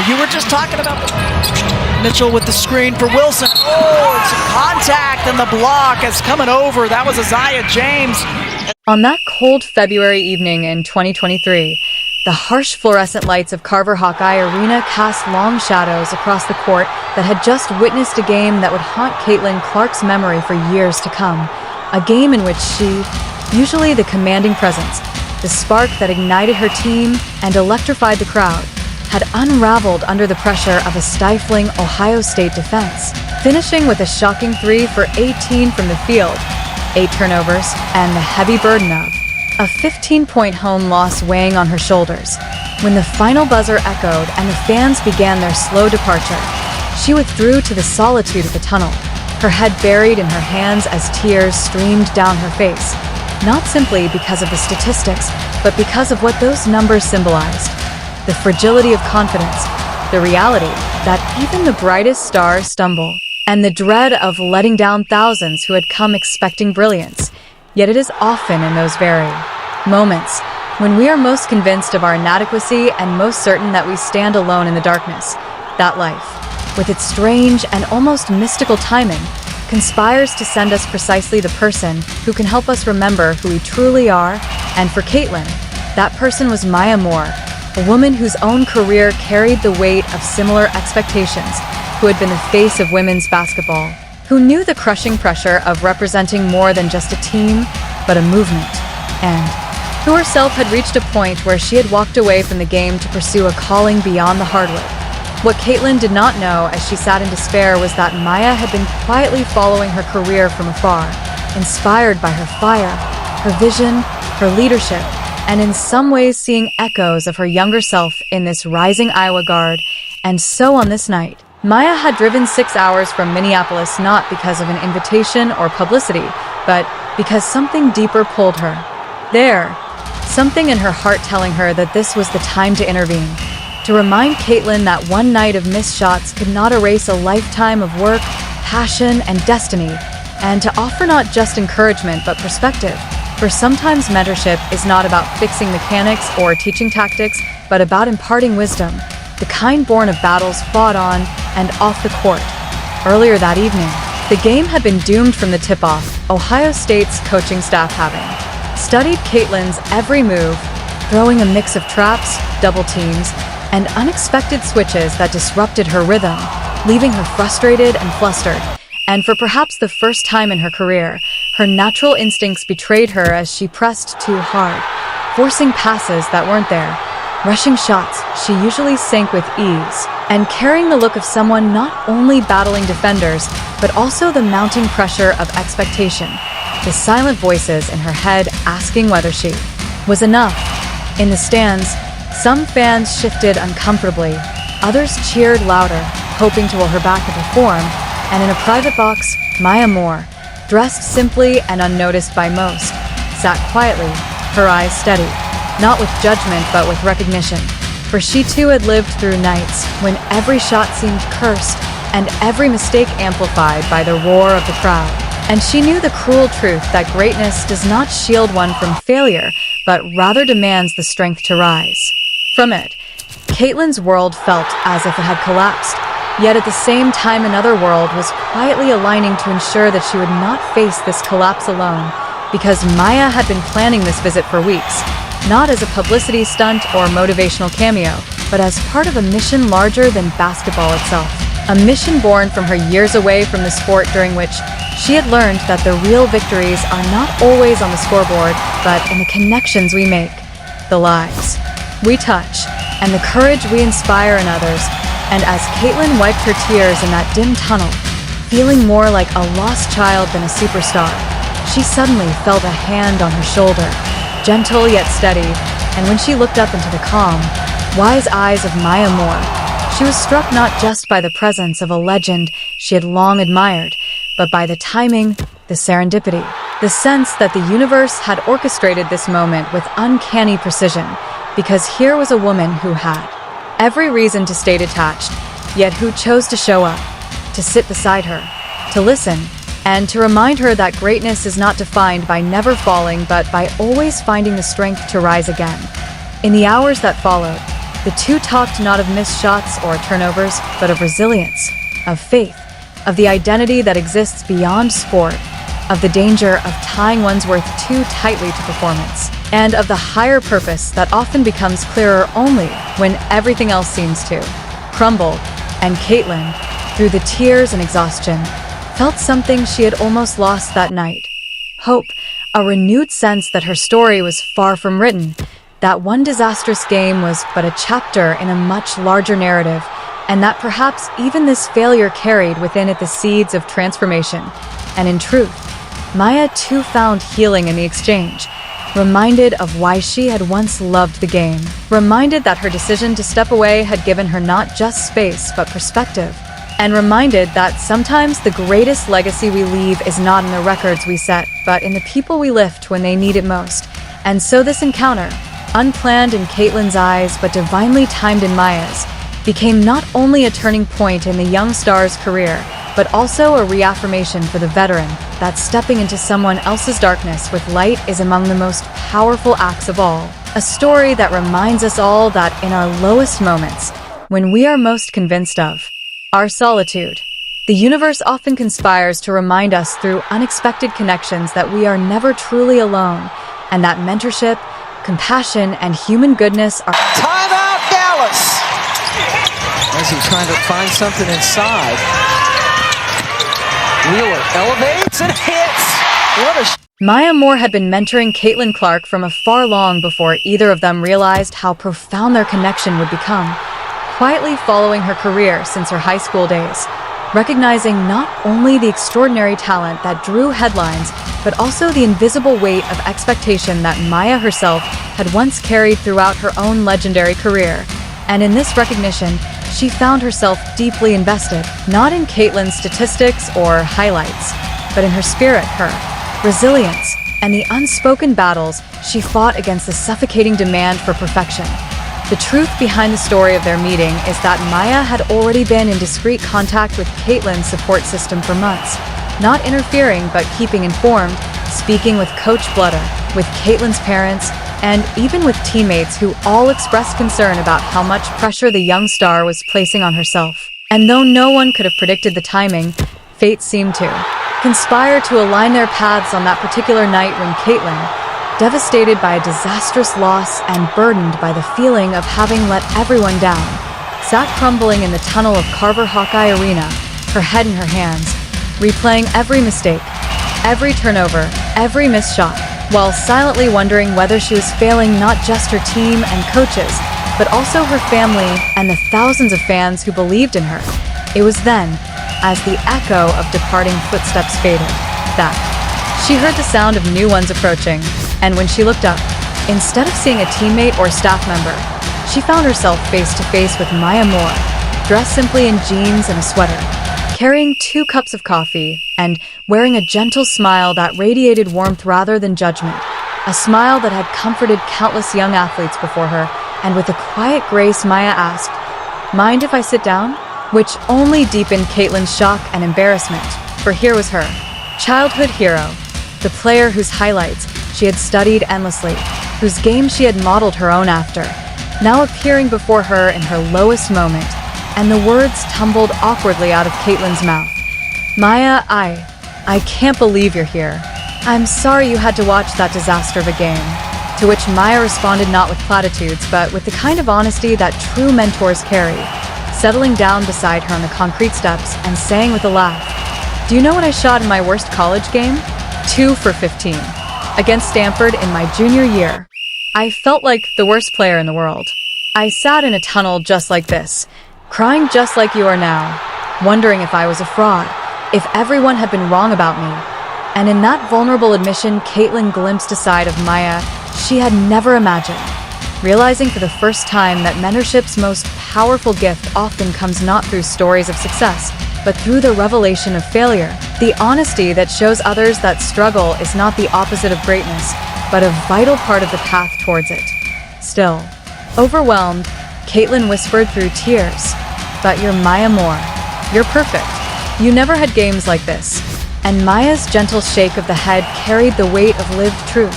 You were just talking about Mitchell with the screen for Wilson. Oh, it's a contact, and the block is coming over. That was Isaiah James. On that cold February evening in 2023, the harsh fluorescent lights of Carver Hawkeye Arena cast long shadows across the court that had just witnessed a game that would haunt Caitlin Clark's memory for years to come. A game in which she, usually the commanding presence, the spark that ignited her team and electrified the crowd, had unraveled under the pressure of a stifling Ohio State defense, finishing with a shocking 3 for 18 from the field, 8 turnovers, and the heavy burden of a 15-point home loss weighing on her shoulders. When the final buzzer echoed and the fans began their slow departure, she withdrew to the solitude of the tunnel, her head buried in her hands as tears streamed down her face, not simply because of the statistics, but because of what those numbers symbolized. The fragility of confidence, the reality that even the brightest stars stumble, and the dread of letting down thousands who had come expecting brilliance. Yet it is often in those very moments when we are most convinced of our inadequacy and most certain that we stand alone in the darkness, that life, with its strange and almost mystical timing, conspires to send us precisely the person who can help us remember who we truly are. And for Caitlin, that person was Maya Moore, a woman whose own career carried the weight of similar expectations, who had been the face of women's basketball, who knew the crushing pressure of representing more than just a team, but a movement, and who herself had reached a point where she had walked away from the game to pursue a calling beyond the hardwood. What Caitlin did not know as she sat in despair was that Maya had been quietly following her career from afar, inspired by her fire, her vision, her leadership, and in some ways seeing echoes of her younger self in this rising Iowa guard. And so on this night, Maya had driven 6 hours from Minneapolis not because of an invitation or publicity, but because something deeper pulled her. There, something in her heart telling her that this was the time to intervene, to remind Caitlin that one night of missed shots could not erase a lifetime of work, passion, and destiny, and to offer not just encouragement but perspective. For sometimes mentorship is not about fixing mechanics or teaching tactics, but about imparting wisdom, the kind born of battles fought on and off the court. Earlier that evening, the game had been doomed from the tip-off, Ohio State's coaching staff having studied Caitlin's every move, throwing a mix of traps, double teams, and unexpected switches that disrupted her rhythm, leaving her frustrated and flustered. And for perhaps the first time in her career, her natural instincts betrayed her as she pressed too hard, forcing passes that weren't there, rushing shots she usually sank with ease, and carrying the look of someone not only battling defenders, but also the mounting pressure of expectation, the silent voices in her head asking whether she was enough. In the stands, some fans shifted uncomfortably, others cheered louder, hoping to will her back to perform, and in a private box, Maya Moore, dressed simply and unnoticed by most, sat quietly, her eyes steady, not with judgment but with recognition, for she too had lived through nights when every shot seemed cursed and every mistake amplified by the roar of the crowd. And she knew the cruel truth that greatness does not shield one from failure, but rather demands the strength to rise from it. Caitlin's world felt as if it had collapsed, yet at the same time another world was quietly aligning to ensure that she would not face this collapse alone, because Maya had been planning this visit for weeks, not as a publicity stunt or motivational cameo, but as part of a mission larger than basketball itself. A mission born from her years away from the sport, during which she had learned that the real victories are not always on the scoreboard, but in the connections we make, the lives we touch, and the courage we inspire in others. And as Caitlin wiped her tears in that dim tunnel, feeling more like a lost child than a superstar, she suddenly felt a hand on her shoulder, gentle yet steady, and when she looked up into the calm, wise eyes of Maya Moore, she was struck not just by the presence of a legend she had long admired, but by the timing, the serendipity, the sense that the universe had orchestrated this moment with uncanny precision, because here was a woman who had every reason to stay detached, yet who chose to show up, to sit beside her, to listen, and to remind her that greatness is not defined by never falling, but by always finding the strength to rise again. In the hours that followed, The two talked not of missed shots or turnovers, but of resilience, of faith, of the identity that exists beyond sport, of the danger of tying one's worth too tightly to performance, and of the higher purpose that often becomes clearer only when everything else seems to crumble. And Caitlin, through the tears and exhaustion, felt something she had almost lost that night. Hope, a renewed sense that her story was far from written, that one disastrous game was but a chapter in a much larger narrative, and that perhaps even this failure carried within it the seeds of transformation. And in truth, Maya too found healing in the exchange, reminded of why she had once loved the game, reminded that her decision to step away had given her not just space but perspective, and reminded that sometimes the greatest legacy we leave is not in the records we set, but in the people we lift when they need it most. And so this encounter, unplanned in Caitlin's eyes but divinely timed in Maya's, became not only a turning point in the young star's career, but also a reaffirmation for the veteran that stepping into someone else's darkness with light is among the most powerful acts of all. A story that reminds us all that in our lowest moments, when we are most convinced of our solitude, the universe often conspires to remind us through unexpected connections that we are never truly alone, and that mentorship, compassion, and human goodness are— Timeout, Dallas! As he's trying to find something inside. Wheeler elevates and hits. What a Maya Moore had been mentoring Caitlin Clark from afar long before either of them realized how profound their connection would become, quietly following her career since her high school days, recognizing not only the extraordinary talent that drew headlines, but also the invisible weight of expectation that Maya herself had once carried throughout her own legendary career. And in this recognition, she found herself deeply invested, not in Caitlin's statistics or highlights, but in her spirit, her resilience, and the unspoken battles she fought against the suffocating demand for perfection. The truth behind the story of their meeting is that Maya had already been in discreet contact with Caitlin's support system for months, not interfering but keeping informed, speaking with Coach Blutter, with Caitlin's parents, and even with teammates who all expressed concern about how much pressure the young star was placing on herself. And though no one could have predicted the timing, fate seemed to conspire to align their paths on that particular night when Caitlin, devastated by a disastrous loss and burdened by the feeling of having let everyone down, sat crumbling in the tunnel of Carver Hawkeye Arena, her head in her hands, replaying every mistake, every turnover, every missed shot, while silently wondering whether she was failing not just her team and coaches, but also her family and the thousands of fans who believed in her. It was then, as the echo of departing footsteps faded, that she heard the sound of new ones approaching, and when she looked up, instead of seeing a teammate or staff member, she found herself face to face with Maya Moore, dressed simply in jeans and a sweater, carrying 2 cups of coffee, and wearing a gentle smile that radiated warmth rather than judgment, a smile that had comforted countless young athletes before her, and with a quiet grace Maya asked, "Mind if I sit down?" Which only deepened Caitlin's shock and embarrassment, for here was her childhood hero, the player whose highlights she had studied endlessly, whose game she had modeled her own after, now appearing before her in her lowest moment, and the words tumbled awkwardly out of Caitlin's mouth. "Maya, I can't believe you're here. I'm sorry you had to watch that disaster of a game." To which Maya responded not with platitudes, but with the kind of honesty that true mentors carry, settling down beside her on the concrete steps and saying with a laugh, "Do you know what I shot in my worst college game? 2 for 15. Against Stanford in my junior year. I felt like the worst player in the world. I sat in a tunnel just like this, crying just like you are now, wondering if I was a fraud, if everyone had been wrong about me." And in that vulnerable admission, Caitlin glimpsed a side of Maya she had never imagined, realizing for the first time that mentorship's most powerful gift often comes not through stories of success, but through the revelation of failure, the honesty that shows others that struggle is not the opposite of greatness, but a vital part of the path towards it. Still, overwhelmed, Caitlin whispered through tears, "But you're Maya Moore. You're perfect. You never had games like this." And Maya's gentle shake of the head carried the weight of lived truth.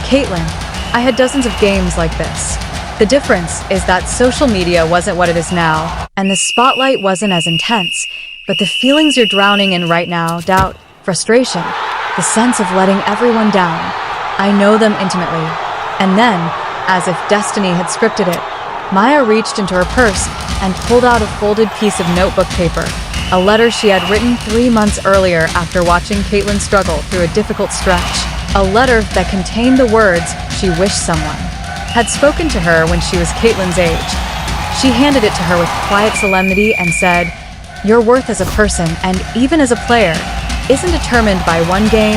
"Caitlin, I had dozens of games like this. The difference is that social media wasn't what it is now, and the spotlight wasn't as intense, but the feelings you're drowning in right now, doubt, frustration, the sense of letting everyone down, I know them intimately. And then, as if destiny had scripted it, Maya reached into her purse and pulled out a folded piece of notebook paper, a letter she had written 3 months earlier after watching Caitlin struggle through a difficult stretch. A letter that contained the words she wished someone had spoken to her when she was Caitlin's age. She handed it to her with quiet solemnity and said, "Your worth as a person and even as a player isn't determined by one game